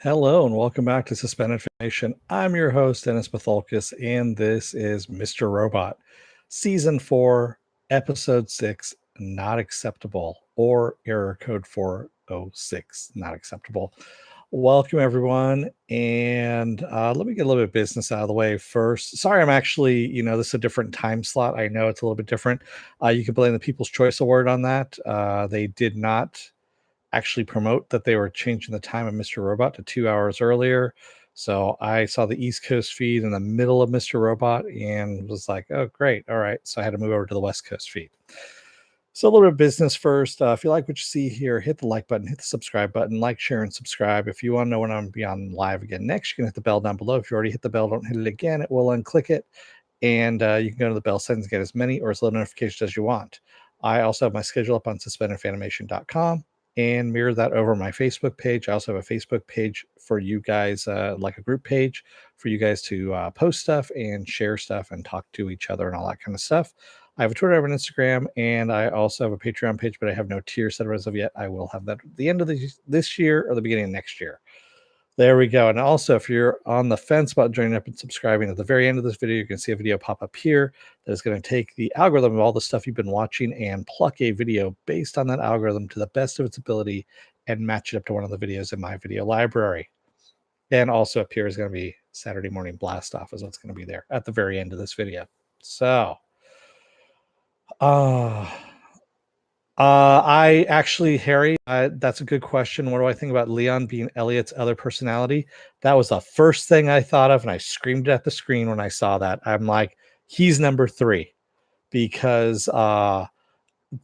Hello and welcome back to Suspended Animation. I'm your host, Dennis Patholkis, and this is Mr. Robot, Season 4, Episode 6, Not Acceptable, or Error Code 406, Not Acceptable. Welcome, everyone, and let me get a little bit of business out of the way first. Sorry, I'm actually, this is a different time slot. I know it's a little bit different. You can blame the People's Choice Award on that. They did not actually promote that they were changing the time of Mr. Robot to 2 hours earlier. So I saw the East Coast feed in the middle of Mr. Robot and was like, oh, great. All right. So I had to move over to the West Coast feed. So a little bit of business first. If you like what you see here, hit the like button, hit the subscribe button, like, share, and subscribe. If you want to know when I'm going to be on live again next, you can hit the bell down below. If you already hit the bell, don't hit it again. It will unclick it. And you can go to the bell settings and get as many or as little notifications as you want. I also have my schedule up on suspendedfanimation.com and mirror that over my Facebook page. I also have a Facebook page for you guys, like a group page for you guys to post stuff and share stuff and talk to each other and all that kind of stuff. I have a Twitter, I have an Instagram, and I also have a Patreon page, but I have no tier set as of yet. I will have that at the end of this year or the beginning of next year. There we go. And also, if you're on the fence about joining up and subscribing, at the very end of this video, you can see a video pop up here that is going to take the algorithm of all the stuff you've been watching and pluck a video based on that algorithm to the best of its ability and match it up to one of the videos in my video library. And also up here is going to be Saturday Morning Blast Off is what's going to be there at the very end of this video. So, I actually, Harry, that's a good question. What do I think about Leon being Elliot's other personality? That was the first thing I thought of, and I screamed at the screen when I saw that. I'm like, he's number 3, because that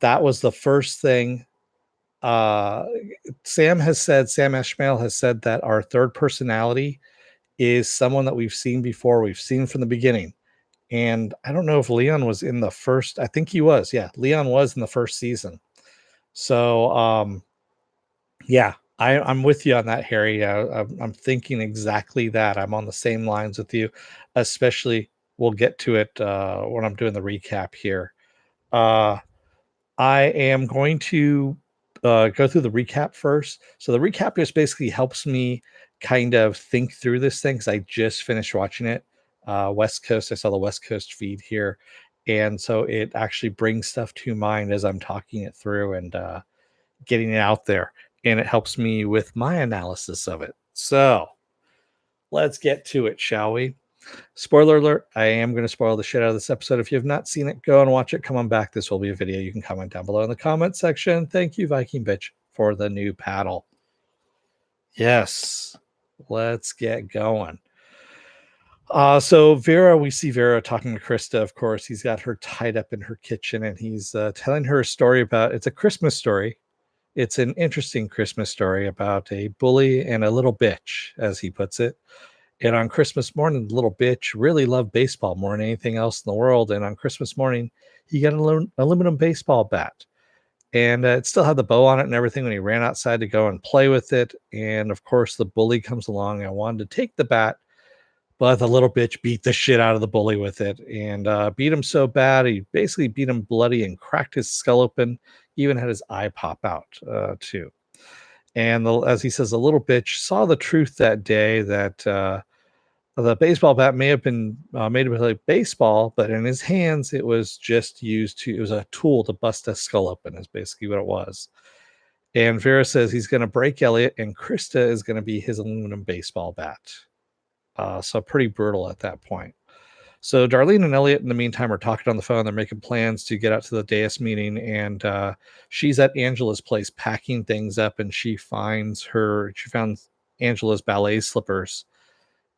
was the first thing. Sam Esmail has said that our third personality is someone that we've seen before. We've seen from the beginning. And I don't know if Leon was in the first. I think he was. Yeah, Leon was in the first season. So, yeah, I'm with you on that, Harry. I'm thinking exactly that. I'm on the same lines with you, especially we'll get to it when I'm doing the recap here. I am going to go through the recap first. So the recap just basically helps me kind of think through this thing because I just finished watching it. West Coast, I saw the West Coast feed here. And so it actually brings stuff to mind as I'm talking it through and getting it out there. And it helps me with my analysis of it. So let's get to it, shall we? Spoiler alert, I am going to spoil the shit out of this episode. If you have not seen it, go and watch it. Come on back. This will be a video. You can comment down below in the comment section. Thank you, Viking Bitch, for the new paddle. Yes, let's get going. So Vera, we see Vera talking to Krista. Of course, he's got her tied up in her kitchen, and he's telling her a story about, it's a Christmas story. It's an interesting Christmas story about a bully and a little bitch, as he puts it. And on Christmas morning, the little bitch really loved baseball more than anything else in the world. And on Christmas morning, he got an aluminum baseball bat. And it still had the bow on it and everything when he ran outside to go and play with it. And of course, the bully comes along and wanted to take the bat, but the little bitch beat the shit out of the bully with it and beat him so bad. He basically beat him bloody and cracked his skull open. He even had his eye pop out too. And as he says, the little bitch saw the truth that day that the baseball bat may have been made with like baseball, but in his hands, it was just it was a tool to bust a skull open, is basically what it was. And Vera says he's going to break Elliot, and Krista is going to be his aluminum baseball bat. So pretty brutal at that point. So Darlene and Elliot, in the meantime, are talking on the phone. They're making plans to get out to the Deus meeting, and she's at Angela's place packing things up, and she found Angela's ballet slippers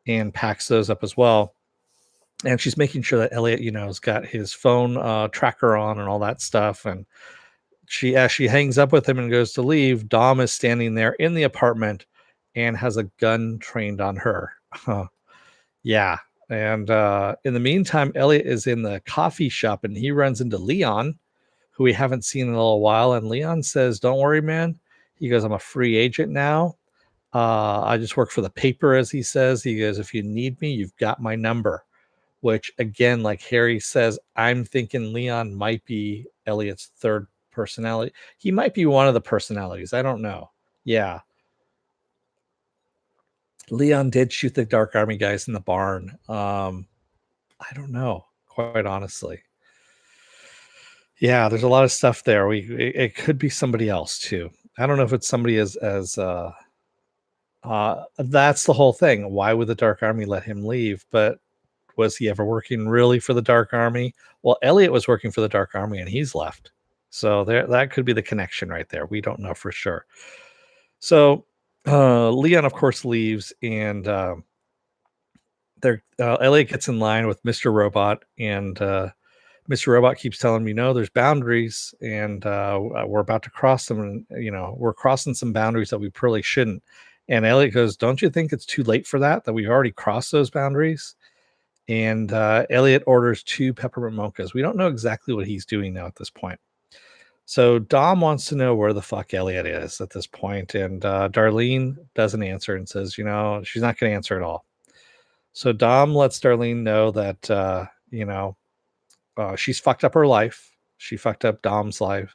and packs those up as well. And she's making sure that Elliot, has got his phone tracker on and all that stuff. And as she hangs up with him and goes to leave, Dom is standing there in the apartment and has a gun trained on her. Yeah. And in the meantime, Elliot is in the coffee shop and he runs into Leon, who we haven't seen in a little while. And Leon says, don't worry, man. He goes, I'm a free agent now. I just work for the paper, as he says. He goes, if you need me, you've got my number. Which, again, like Harry says, I'm thinking Leon might be Elliot's third personality. He might be one of the personalities. I don't know. Yeah. Leon did shoot the Dark Army guys in the barn. I don't know, quite honestly. Yeah, there's a lot of stuff there. It could be somebody else too. I don't know if it's somebody as that's the whole thing. Why would the Dark Army let him leave? But was he ever working really for the Dark Army? Well, Elliot was working for the Dark Army and he's left. So there, that could be the connection right there. We don't know for sure. So Leon, of course, leaves, and Elliot gets in line with Mr. Robot, and Mr. Robot keeps telling him, there's boundaries, and we're about to cross them, and we're crossing some boundaries that we probably shouldn't. And Elliot goes, "Don't you think it's too late for that? That we've already crossed those boundaries?" And Elliot orders 2 peppermint mochas. We don't know exactly what he's doing now at this point. So Dom wants to know where the fuck Elliot is at this point, and Darlene doesn't answer and says, she's not going to answer at all. So Dom lets Darlene know that she's fucked up her life. She fucked up Dom's life,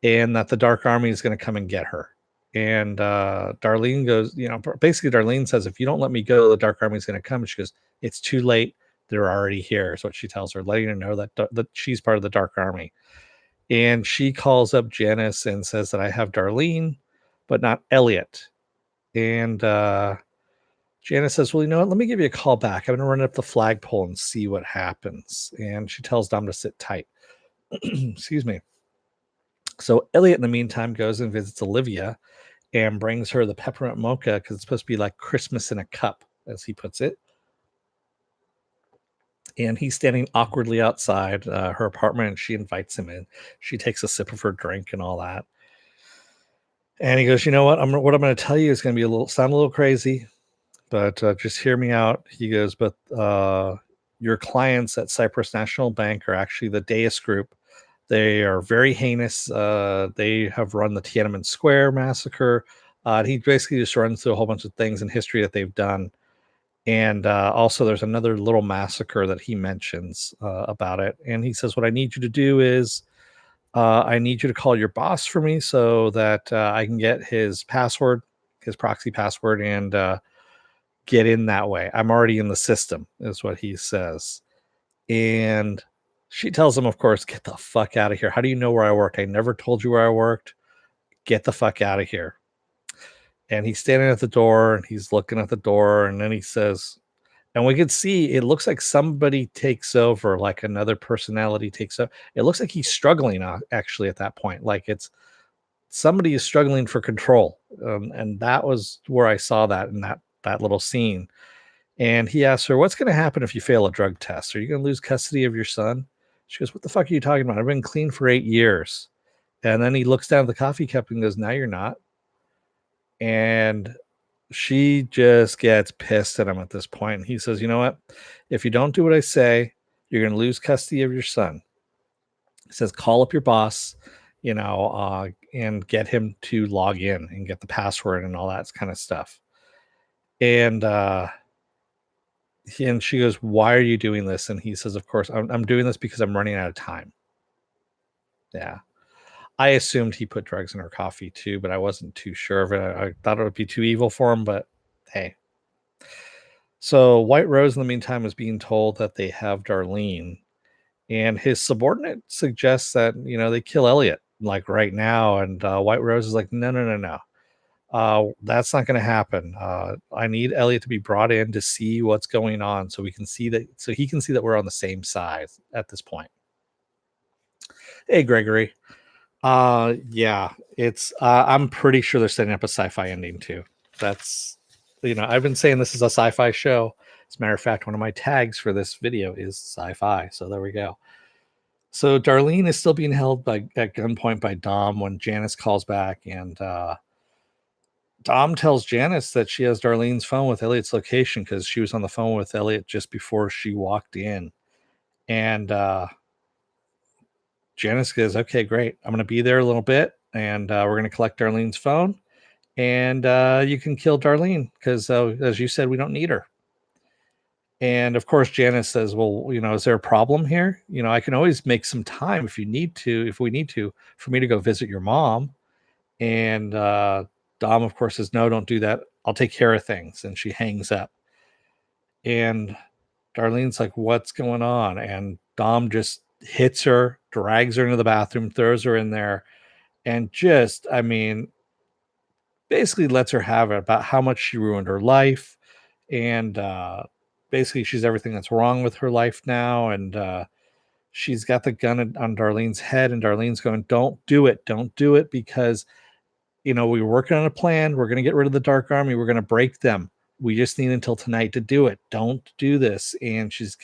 and that the Dark Army is going to come and get her. And Darlene goes, basically Darlene says, if you don't let me go, the Dark Army is going to come. And she goes, it's too late. They're already here, is what she tells her, letting her know that she's part of the Dark Army. And she calls up Janice and says that I have Darlene, but not Elliot. And Janice says, well, you know what? Let me give you a call back. I'm going to run up the flagpole and see what happens. And she tells Dom to sit tight. Excuse me. So Elliot, in the meantime, goes and visits Olivia and brings her the peppermint mocha because it's supposed to be like Christmas in a cup, as he puts it. And he's standing awkwardly outside her apartment, and she invites him in. She takes a sip of her drink and all that. And he goes, you know what? What I'm going to tell you is going to be sound a little crazy, but just hear me out. He goes, but your clients at Cyprus National Bank are actually the Deus Group. They are very heinous. They have run the Tiananmen Square massacre. He basically just runs through a whole bunch of things in history that they've done. And also there's another little massacre that he mentions about it. And he says, what I need you to do is I need you to call your boss for me so that I can get his password, his proxy password, and get in that way. I'm already in the system, is what he says. And she tells him, of course, get the fuck out of here. How do you know where I worked? I never told you where I worked. Get the fuck out of here. And he's standing at the door and he's looking at the door, and then he says, and we can see it looks like somebody takes over, like another personality takes over. It looks like he's struggling actually at that point. Like it's somebody is struggling for control. And that was where I saw that in that little scene. And he asks her, what's going to happen if you fail a drug test? Are you going to lose custody of your son? She goes, what the fuck are you talking about? I've been clean for 8 years. And then he looks down at the coffee cup and goes, now you're not. And she just gets pissed at him at this point. And he says, you know what? If you don't do what I say, you're going to lose custody of your son. He says, call up your boss, and get him to log in and get the password and all that kind of stuff. And she goes, why are you doing this? And he says, of course, I'm doing this because I'm running out of time. Yeah. I assumed he put drugs in her coffee too, but I wasn't too sure of it. I thought it would be too evil for him, but hey. So White Rose, in the meantime, is being told that they have Darlene, and his subordinate suggests that, they kill Elliot like right now. And White Rose is like, no. That's not going to happen. I need Elliot to be brought in to see what's going on so he can see that we're on the same side at this point. Hey, Gregory. Yeah, it's I'm pretty sure they're setting up a sci-fi ending too. That's, I've been saying this is a sci-fi show. As a matter of fact, one of my tags for this video is sci-fi. So there we go. So Darlene is still being held at gunpoint by Dom when Janice calls back, and Dom tells Janice that she has Darlene's phone with Elliot's location because she was on the phone with Elliot just before she walked in. And Janice goes, okay, great. I'm going to be there a little bit, and we're going to collect Darlene's phone, and you can kill Darlene because, as you said, we don't need her. And of course, Janice says, well, is there a problem here? I can always make some time if we need to, for me to go visit your mom. And Dom, of course, says, no, don't do that. I'll take care of things. And she hangs up. And Darlene's like, what's going on? And Dom just hits her, drags her into the bathroom, throws her in there, and just, I mean, basically lets her have it about how much she ruined her life. And basically, she's everything that's wrong with her life now. And she's got the gun on Darlene's head, and Darlene's going, don't do it. Don't do it, because, we were working on a plan. We're going to get rid of the Dark Army. We're going to break them. We just need until tonight to do it. Don't do this. And she's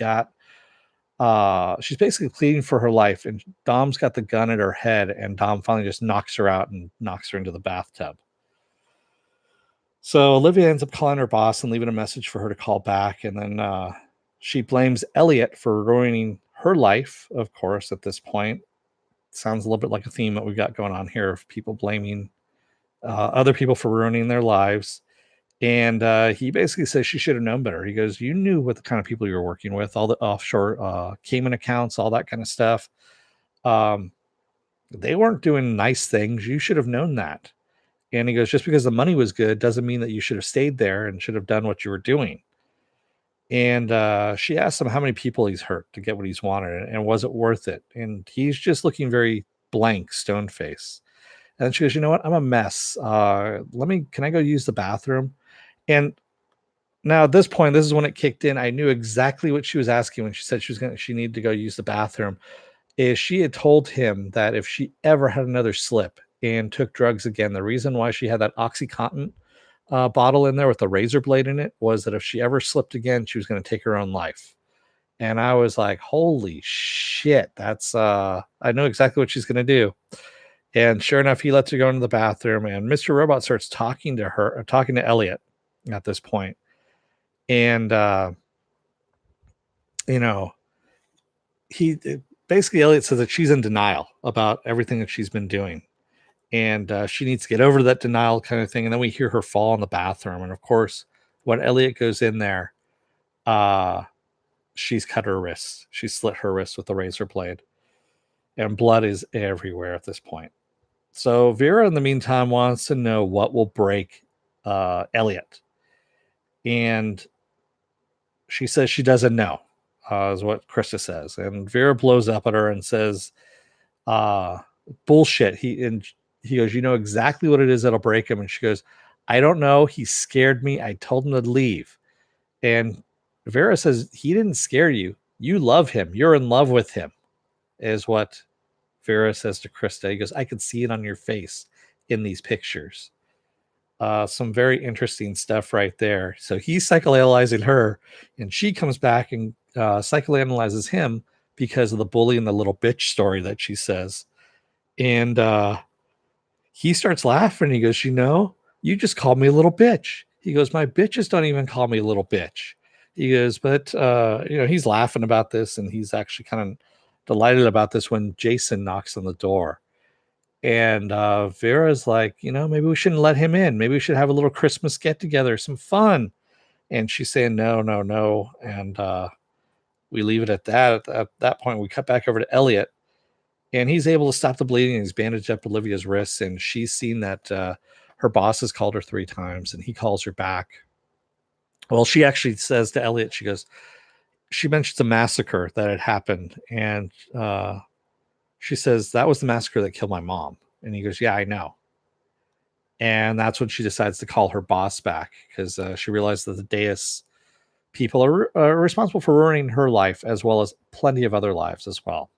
basically pleading for her life, and Dom's got the gun at her head, and Dom finally just knocks her out and knocks her into the bathtub. So Olivia ends up calling her boss and leaving a message for her to call back. And then she blames Elliot for ruining her life, of course, at this point. Sounds a little bit like a theme that we've got going on here of people blaming other people for ruining their lives. And he basically says she should have known better. He goes, you knew what the kind of people you were working with, all the offshore Cayman accounts, all that kind of stuff. They weren't doing nice things. You should have known that. And he goes, just because the money was good doesn't mean that you should have stayed there and should have done what you were doing. And she asked him how many people he's hurt to get what he's wanted, and was it worth it? And he's just looking very blank, stone face. And then she goes, you know what? I'm a mess. Can I go use the bathroom? And now at this point, this is when it kicked in. I knew exactly what she was asking when she said she needed to go use the bathroom. Is she had told him that if she ever had another slip and took drugs again, the reason why she had that OxyContin bottle in there with the razor blade in it was that if she ever slipped again, she was going to take her own life. And I was like, holy shit, that's I know exactly what she's going to do. And sure enough, he lets her go into the bathroom, and Mr. Robot starts talking to Elliot at this point. And basically Elliot says that she's in denial about everything that she's been doing, and she needs to get over that denial kind of thing. And then we hear her fall in the bathroom, and of course, when Elliot goes in there, she's cut her wrists. She slit her wrist with a razor blade, and blood is everywhere at this point. So Vera, in the meantime, wants to know what will break Elliot, and she says she doesn't know, is what Krista says. And Vera blows up at her and says, bullshit. He goes, you know exactly what it is that'll break him. And she goes, I don't know. He scared me. I told him to leave. And Vera says, he didn't scare you. You love him. You're in love with him, is what Vera says to Krista. He goes, I could see it on your face in these pictures. Some very interesting stuff right there. So he's psychoanalyzing her, and she comes back and psychoanalyzes him because of the bully and the little bitch story that she says. And he starts laughing. He goes, you just called me a little bitch. He goes, my bitches don't even call me a little bitch. He goes, but he's laughing about this, and he's actually kind of delighted about this when Jason knocks on the door. And Vera's like, maybe we shouldn't let him in. Maybe we should have a little Christmas get together, some fun. And she's saying, no. And we leave it at that. At that point, we cut back over to Elliot, and he's able to stop the bleeding. He's bandaged up Olivia's wrists, and she's seen that her boss has called her 3 times, and he calls her back. Well, she actually says to Elliot, she mentions a massacre that had happened, and she says, that was the massacre that killed my mom. And he goes, yeah, I know. And that's when she decides to call her boss back, because she realized that the Deus people are responsible for ruining her life, as well as plenty of other lives as well.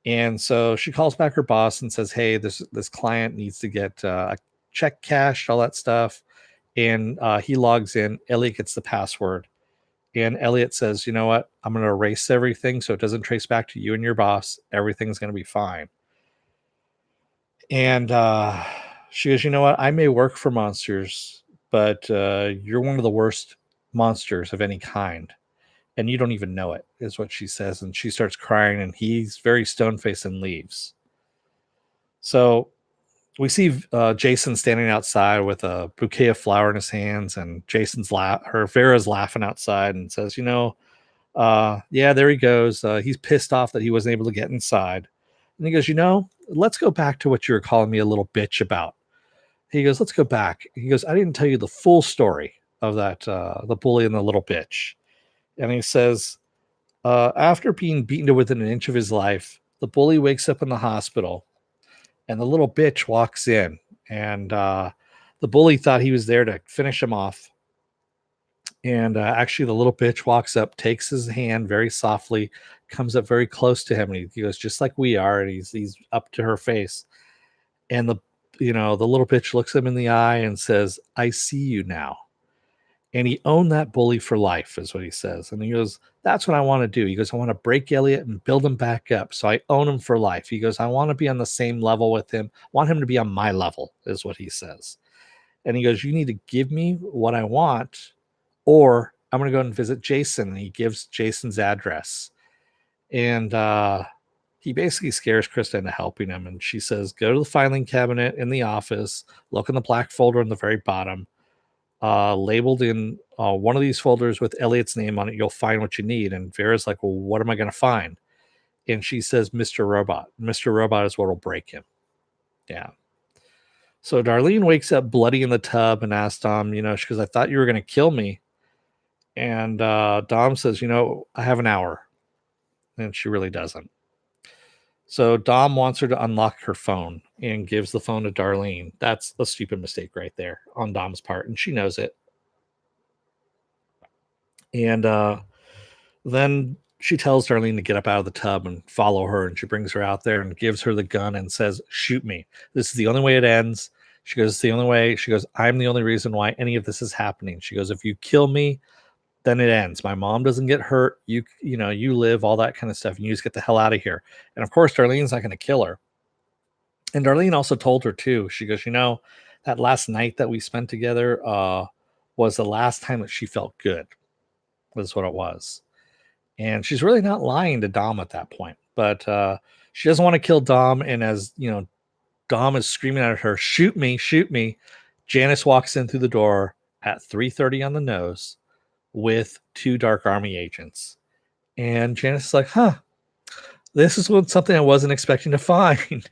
And so she calls back her boss and says, hey, this client needs to get a check cashed, all that stuff. And he logs in. Elliot gets the password. And Elliot says, you know what? I'm going to erase everything so it doesn't trace back to you and your boss. Everything's going to be fine. And she goes, you know what? I may work for monsters, but you're one of the worst monsters of any kind. And you don't even know it, is what she says. And she starts crying, and he's very stone-faced and leaves. So we see Jason standing outside with a bouquet of flower in his hands, and Vera's laughing outside and says, yeah, there he goes. He's pissed off that he wasn't able to get inside. And he goes, let's go back to what you were calling me a little bitch about. He goes, let's go back. He goes, I didn't tell you the full story of that, the bully and the little bitch. And he says, after being beaten to within an inch of his life, the bully wakes up in the hospital and the little bitch walks in. And the bully thought he was there to finish him off. And actually, the little bitch walks up, takes his hand very softly, comes up very close to him. And he goes, just like we are. And he's up to her face. And the little bitch looks him in the eye and says, I see you now. And he owned that bully for life, is what he says. And he goes, that's what I want to do. He goes, I want to break Elliot and build him back up. So I own him for life. He goes, I want to be on the same level with him. I want him to be on my level, is what he says. And he goes, you need to give me what I want, or I'm going to go and visit Jason. And he gives Jason's address. And he basically scares Krista into helping him. And she says, go to the filing cabinet in the office, look in the black folder on the very bottom. Labeled in one of these folders with Elliot's name on it, you'll find what you need. And Vera's like, well, what am I going to find? And she says, Mr. Robot. Mr. Robot is what will break him. Yeah. So Darlene wakes up bloody in the tub and asks Dom, she goes, I thought you were going to kill me. And Dom says, I have an hour. And she really doesn't. So Dom wants her to unlock her phone and gives the phone to Darlene. That's a stupid mistake right there on Dom's part, and she knows it. And then she tells Darlene to get up out of the tub and follow her, and she brings her out there and gives her the gun and says, shoot me. This is the only way it ends. She goes, it's the only way. She goes, I'm the only reason why any of this is happening. She goes, if you kill me, then it ends. My mom doesn't get hurt. You live, all that kind of stuff. And you just get the hell out of here. And of course, Darlene's not going to kill her. And Darlene also told her too. She goes, that last night that we spent together was the last time that she felt good. Was what it was. And she's really not lying to Dom at that point. But she doesn't want to kill Dom. And as Dom is screaming at her, shoot me, shoot me. Janice walks in through the door at 3:30 on the nose with 2 Dark Army agents. And Janice is like, this is something I wasn't expecting to find.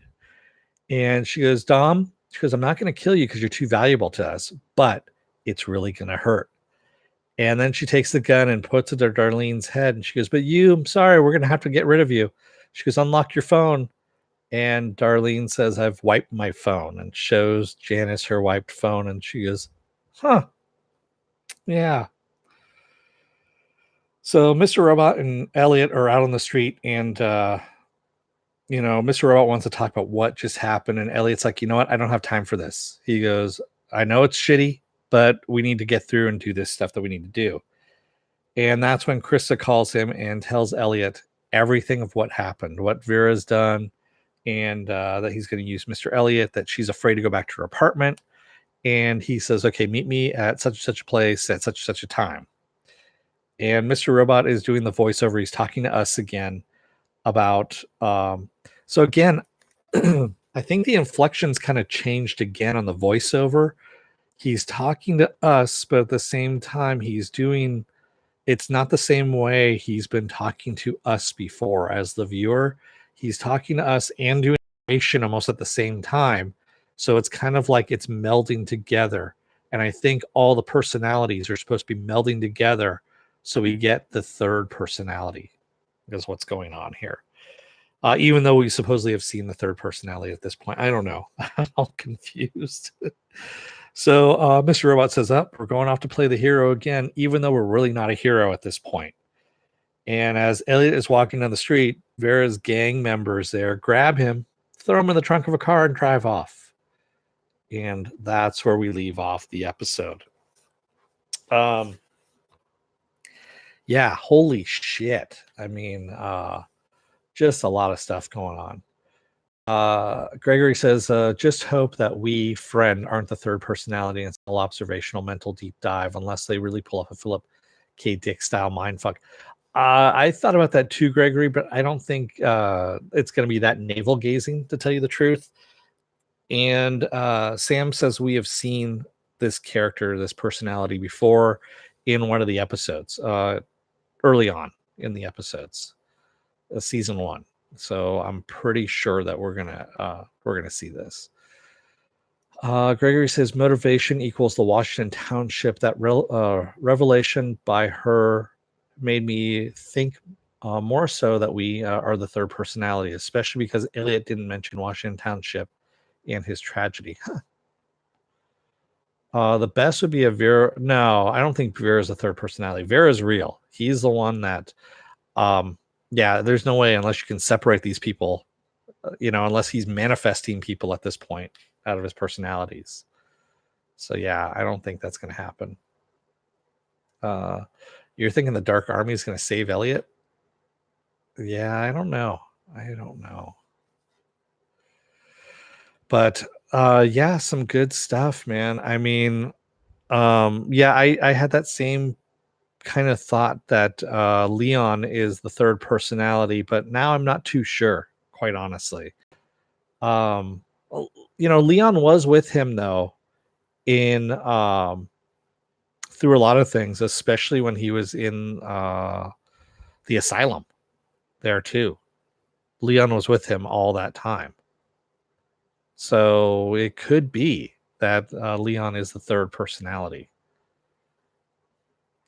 And she goes, Dom, I'm not going to kill you because you're too valuable to us, but it's really going to hurt. And then she takes the gun and puts it to Darlene's head. And she goes, but I'm sorry, we're going to have to get rid of you. She goes, unlock your phone. And Darlene says, I've wiped my phone, and shows Janice her wiped phone. And she goes, yeah. So Mr. Robot and Elliot are out on the street, and Mr. Robot wants to talk about what just happened, and Elliot's like, you know what? I don't have time for this. He goes, I know it's shitty, but we need to get through and do this stuff that we need to do. And that's when Krista calls him and tells Elliot everything of what happened, what Vera's done, and that he's going to use Mr. Elliot, that she's afraid to go back to her apartment. And he says, okay, meet me at such and such a place at such and such a time. And Mr. Robot is doing the voiceover. He's talking to us again about so again, I think the inflections kind of changed again on the voiceover. He's talking to us, but at the same time it's not the same way he's been talking to us before as the viewer. He's talking to us and doing narration almost at the same time. So it's kind of like it's melding together. And I think all the personalities are supposed to be melding together, so we get the third personality is what's going on here. Even though we supposedly have seen the third personality at this point. I don't know. I'm all confused. So Mr. Robot says, we're going off to play the hero again, even though we're really not a hero at this point. And as Elliot is walking down the street, Vera's gang members there grab him, throw him in the trunk of a car, and drive off. And that's where we leave off the episode. Yeah, holy shit. I mean, just a lot of stuff going on. Gregory says, just hope that we, friend, aren't the third personality in a observational mental deep dive, unless they really pull off a Philip K. Dick style mindfuck. I thought about that too, Gregory, but I don't think it's going to be that navel gazing, to tell you the truth. And Sam says we have seen this character, this personality before in one of the episodes, early on in the episodes, season 1. So I'm pretty sure that we're gonna see this. Gregory says motivation equals the Washington Township. That revelation by her made me think more so that we are the third personality, especially because Elliot didn't mention Washington Township and his tragedy. The best would be a Vera. No, I don't think Vera's a third personality. Vera's real. He's the one that, yeah, there's no way unless you can separate these people, unless he's manifesting people at this point out of his personalities. So yeah, I don't think that's going to happen. You're thinking the Dark Army is going to save Elliot? Yeah, I don't know. But yeah, some good stuff, man. I mean, yeah, I had that same kind of thought that Leon is the third personality, but now I'm not too sure, quite honestly. Leon was with him though in through a lot of things, especially when he was in the asylum there too. Leon was with him all that time. So it could be that Leon is the third personality.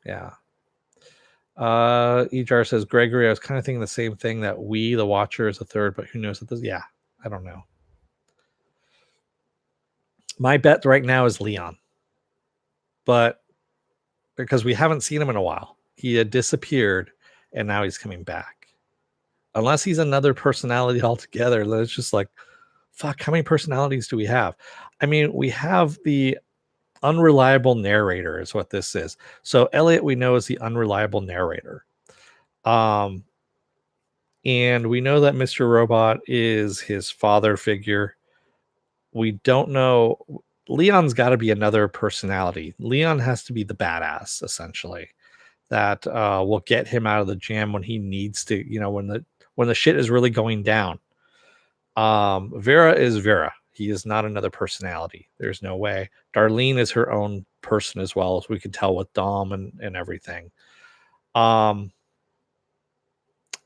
Yeah. Ejar says, Gregory, I was kind of thinking the same thing, that we, the watcher, is the third, but who knows? Yeah, I don't know. My bet right now is Leon. But because we haven't seen him in a while, he had disappeared and now he's coming back. Unless he's another personality altogether, then it's just like, fuck, how many personalities do we have? I mean, we have the unreliable narrator is what this is. So Elliot, we know, is the unreliable narrator. And we know that Mr. Robot is his father figure. We don't know. Leon's got to be another personality. Leon has to be the badass, essentially, that will get him out of the jam when he needs to, when the shit is really going down. Vera is Vera. He is not another personality. There's no way. Darlene is her own person as well, as we could tell with Dom and everything. Yeah,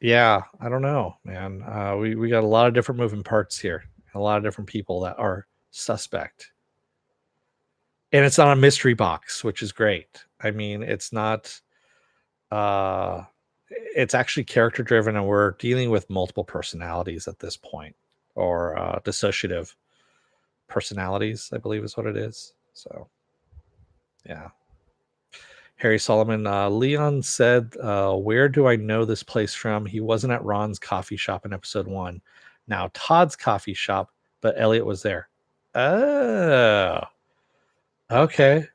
I don't know, man. We got a lot of different moving parts here. A lot of different people that are suspect. And it's not a mystery box, which is great. I mean, it's not it's actually character driven, and we're dealing with multiple personalities at this point, or dissociative personalities, I believe is what it is. So yeah. Harry Solomon, Leon said, where do I know this place from? He wasn't at Ron's coffee shop in episode 1. Now Todd's coffee shop, but Elliot was there. Oh, okay.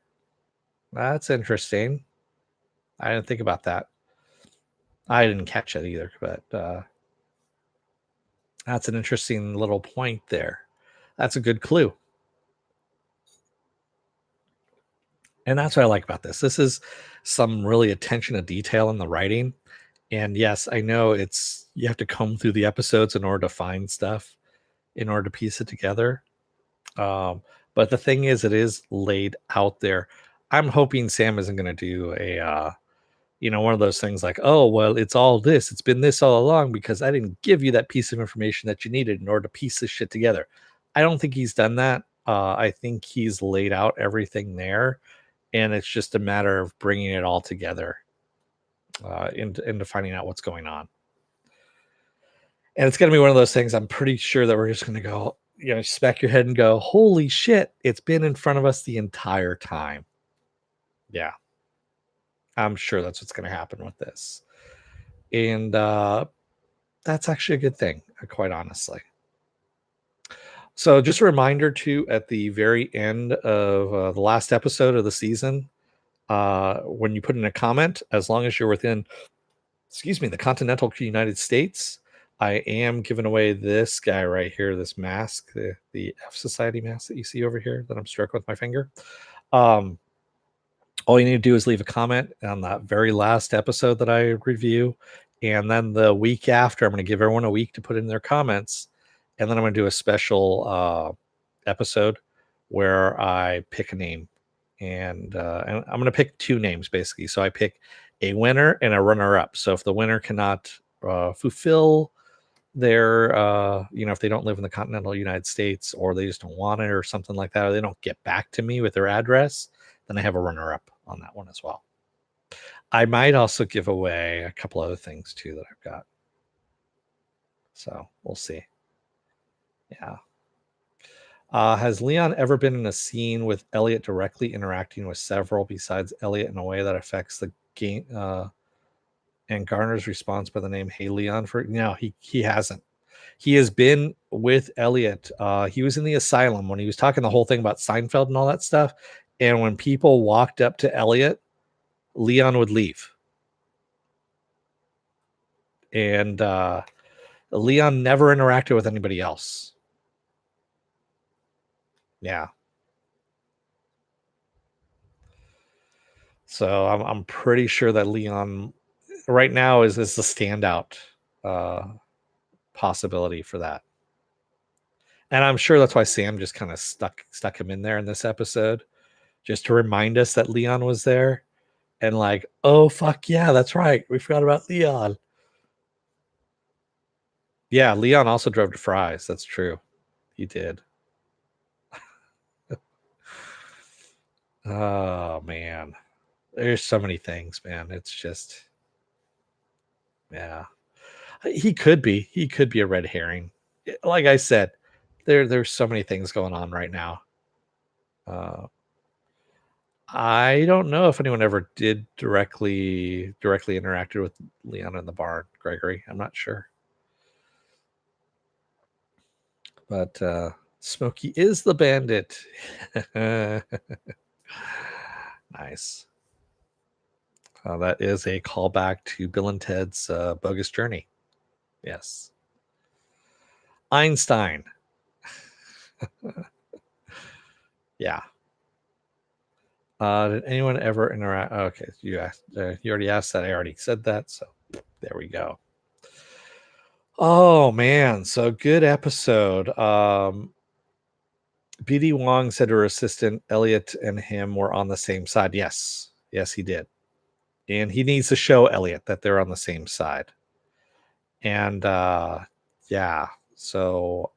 That's interesting. I didn't think about that. I didn't catch it either, but that's an interesting little point there. That's a good clue. And that's what I like about this. This is some really attention to detail in the writing. And yes, I know you have to comb through the episodes in order to find stuff, in order to piece it together. But the thing is, it is laid out there. I'm hoping Sam isn't going to do a, one of those things like, oh, well, it's all this. It's been this all along because I didn't give you that piece of information that you needed in order to piece this shit together. I don't think he's done that. I think he's laid out everything there, and it's just a matter of bringing it all together into finding out what's going on. And it's going to be one of those things, I'm pretty sure that we're just going to go, smack your head and go, holy shit, it's been in front of us the entire time. Yeah. I'm sure that's what's going to happen with this. And that's actually a good thing, quite honestly. So just a reminder too, at the very end of the last episode of the season, when you put in a comment, as long as you're within, the continental United States, I am giving away this guy right here, this mask, the F Society mask that you see over here that I'm stroking with my finger. All you need to do is leave a comment on that very last episode that I review. And then the week after, I'm going to give everyone a week to put in their comments. And then I'm going to do a special episode where I pick a name. And I'm going to pick 2 names, basically. So I pick a winner and a runner-up. So if the winner cannot fulfill they're if they don't live in the continental United States, or they just don't want it or something like that, or they don't get back to me with their address, then I have a runner up on that one as well. I might also give away a couple other things too that I've got. So we'll see. Yeah. Has Leon ever been in a scene with Elliot directly interacting with several besides Elliot in a way that affects the game? And Garner's response by the name "Hey Leon" for no, he hasn't. He has been with Elliot. He was in the asylum when he was talking the whole thing about Seinfeld and all that stuff. And when people walked up to Elliot, Leon would leave. And Leon never interacted with anybody else. Yeah. So I'm pretty sure that Leon right now is the standout possibility for that. And I'm sure that's why Sam just kind of stuck him in there in this episode, just to remind us that Leon was there. And like, oh fuck yeah, that's right, we forgot about Leon. Yeah, Leon also drove to Fry's. That's true, he did. Oh man, there's so many things, man. It's just, yeah, he could be a red herring. Like I said, there's so many things going on right now. I don't know if anyone ever did directly interacted with Leon in the barn, Gregory. I'm not sure. But Smokey is the bandit. Nice. That is a callback to Bill and Ted's Bogus Journey. Yes. Einstein. Yeah. Did anyone ever interact? Okay, you asked. You already asked that. I already said that. So there we go. Oh man, so good episode. BD Wong said to her assistant, Elliot and him were on the same side. Yes, he did. And he needs to show Elliot that they're on the same side. And yeah, so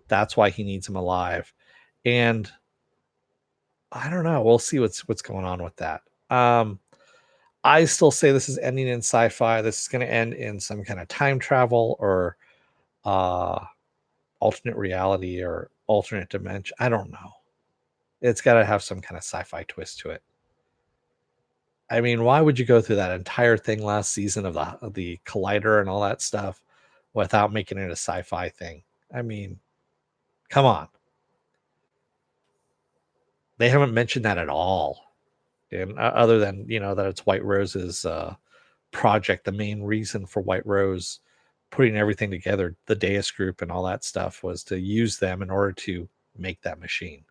that's why he needs him alive. And I don't know. We'll see what's going on with that. I still say this is ending in sci-fi. This is going to end in some kind of time travel or alternate reality or alternate dimension. I don't know. It's got to have some kind of sci-fi twist to it. I mean, why would you go through that entire thing last season of the collider and all that stuff without making it a sci-fi thing? I mean, come on. They haven't mentioned that at all. And other than, that it's White Rose's project, the main reason for White Rose putting everything together, the Deus group and all that stuff, was to use them in order to make that machine.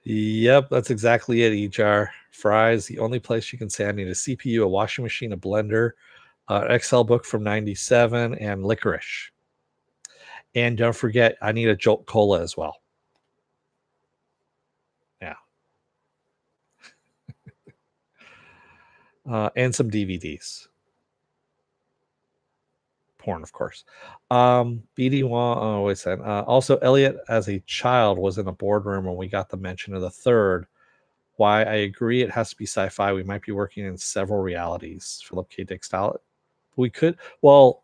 Yep, that's exactly it, Ejar. Fry's the only place you can say I need a CPU, a washing machine, a blender, an Excel book from 97, and licorice. And don't forget, I need a Jolt Cola as well. Yeah. And some DVDs. Porn, of course. BD1, oh, wait a second. Also, Elliot, as a child, was in a boardroom when we got the mention of the third. Why I agree it has to be sci-fi. We might be working in several realities. Philip K. Dick style. We could. Well,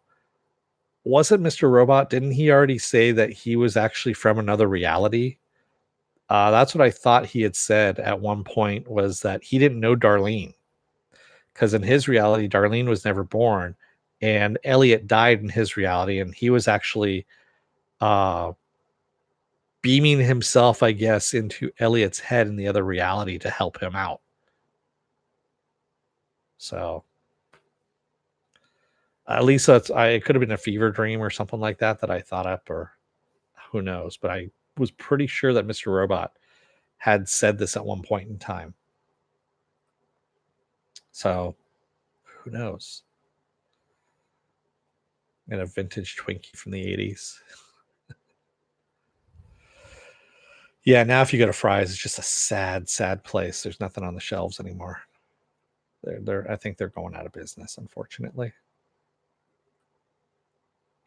wasn't Mr. Robot? Didn't he already say that he was actually from another reality? That's what I thought he had said at one point, was that he didn't know Darlene, because in his reality, Darlene was never born, and Elliot died in his reality, and he was actually beaming himself, I guess, into Elliot's head in the other reality to help him out. So at least it could have been a fever dream or something like that I thought up, or who knows. But I was pretty sure that Mr. Robot had said this at one point in time. So who knows? And a vintage Twinkie from the 80s. Yeah, now if you go to Fry's, it's just a sad, sad place. There's nothing on the shelves anymore. I think they're going out of business, unfortunately,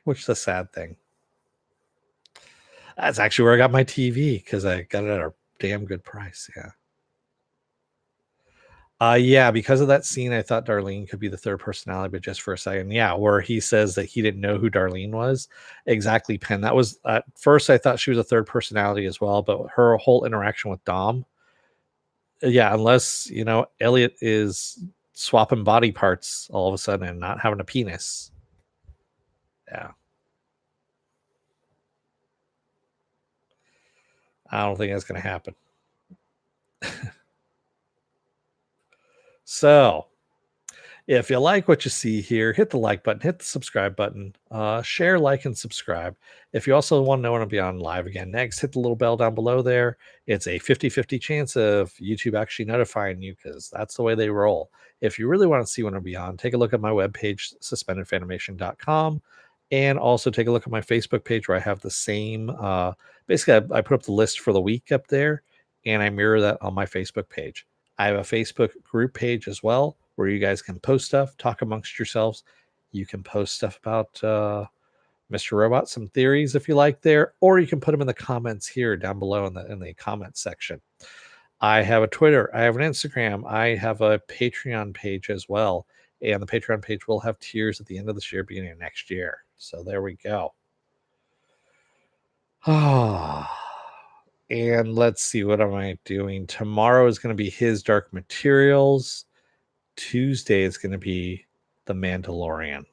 which is a sad thing. That's actually where I got my TV because I got it at a damn good price. Yeah. Yeah, because of that scene, I thought Darlene could be the third personality, but just for a second, yeah, where he says that he didn't know who Darlene was. Exactly, Penn. That was at first I thought she was a third personality as well, but her whole interaction with Dom, yeah, unless Elliot is swapping body parts all of a sudden and not having a penis. Yeah. I don't think that's gonna happen. So if you like what you see here, hit the like button, hit the subscribe button, share, like, and subscribe. If you also want to know when I'll be on live again next, hit the little bell down below there. It's a 50-50 chance of YouTube actually notifying you because that's the way they roll. If you really want to see when I'll be on, take a look at my webpage, suspendedfanimation.com, and also take a look at my Facebook page where I have the same. Basically, I put up the list for the week up there, and I mirror that on my Facebook page. I have a Facebook group page as well where you guys can post stuff, talk amongst yourselves. You can post stuff about Mr. Robot, some theories if you like there, or you can put them in the comments here down below in the comment section. I have a Twitter, I have an Instagram, I have a Patreon page as well. And the Patreon page will have tiers at the end of this year, beginning of next year. So there we go. And let's see, what am I doing? Tomorrow is going to be His Dark Materials. Tuesday is going to be The Mandalorian.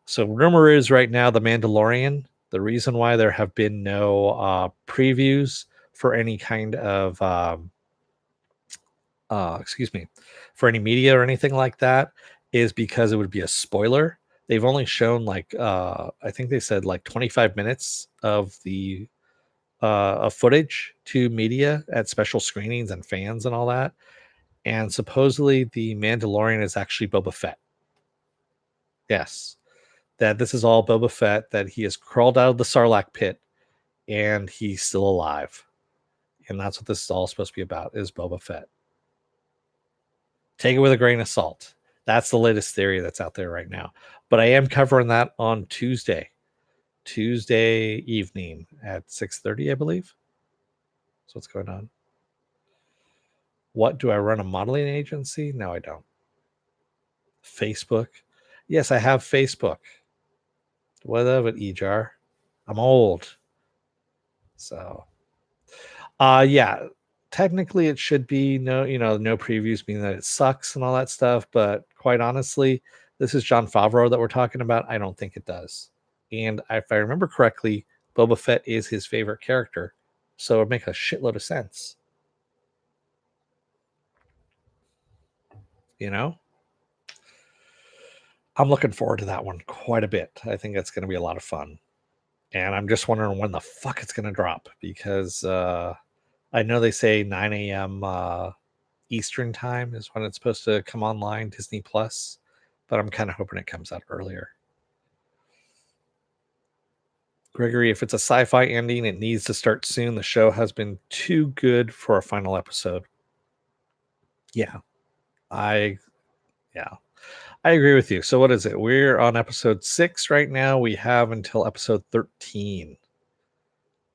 So rumor is right now The Mandalorian, the reason why there have been no previews for any kind of for any media or anything like that is because it would be a spoiler. They've only shown I think they said 25 minutes of the of footage to media at special screenings and fans and all that. And supposedly the Mandalorian is actually Boba Fett. Yes. That this is all Boba Fett, that he has crawled out of the Sarlacc pit and he's still alive. And that's what this is all supposed to be about, is Boba Fett. Take it with a grain of salt. That's the latest theory that's out there right now. But I am covering that on Tuesday evening at 6:30, I believe. So what's going on? What, do I run a modeling agency? No, I don't. Facebook. Yes, I have Facebook. What of it, Ejar? I'm old. So yeah, technically it should be no previews, meaning that it sucks and all that stuff, but quite honestly, this is Jon Favreau that we're talking about. I don't think it does. And if I remember correctly, Boba Fett is his favorite character, so it would make a shitload of sense. I'm looking forward to that one quite a bit. I think it's going to be a lot of fun. And I'm just wondering when the fuck it's going to drop, because I know they say 9 a.m. Eastern time is when it's supposed to come online, Disney Plus, but I'm kind of hoping it comes out earlier. Gregory, if it's a sci-fi ending, it needs to start soon. The show has been too good for a final episode. Yeah. I agree with you. So what is it? We're on episode 6 right now. We have until episode 13.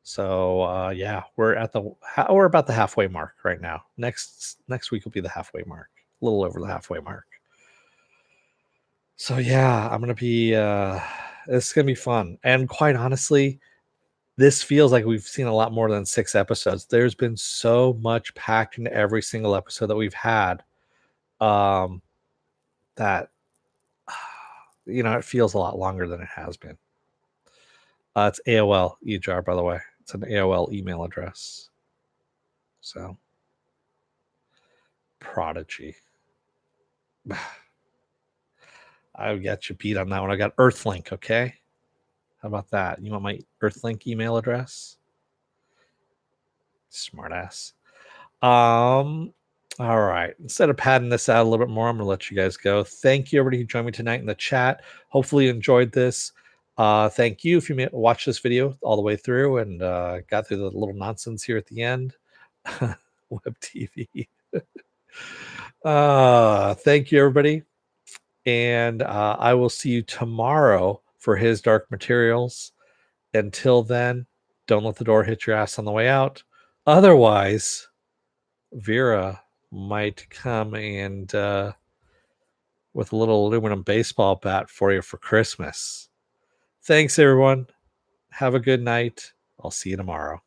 So yeah, we're about the halfway mark right now. Next week will be the halfway mark, a little over the halfway mark. So yeah, I'm gonna be it's gonna be fun. And quite honestly, this feels like we've seen a lot more than 6 episodes. There's been so much packed into every single episode that we've had, that it feels a lot longer than it has been. It's AOL EJAR, by the way. It's an AOL email address. So Prodigy. I got you beat on that one. I got Earthlink, okay? How about that? You want my Earthlink email address? Smartass. All right. Instead of padding this out a little bit more, I'm gonna let you guys go. Thank you, everybody who joined me tonight in the chat. Hopefully you enjoyed this. Thank you if you watched this video all the way through and got through the little nonsense here at the end. Web TV. Thank you, everybody. And I will see you tomorrow for his Dark Materials. Until then, don't let the door hit your ass on the way out. Otherwise, Vera might come and with a little aluminum baseball bat for you for Christmas. Thanks, everyone. Have a good night. I'll see you tomorrow.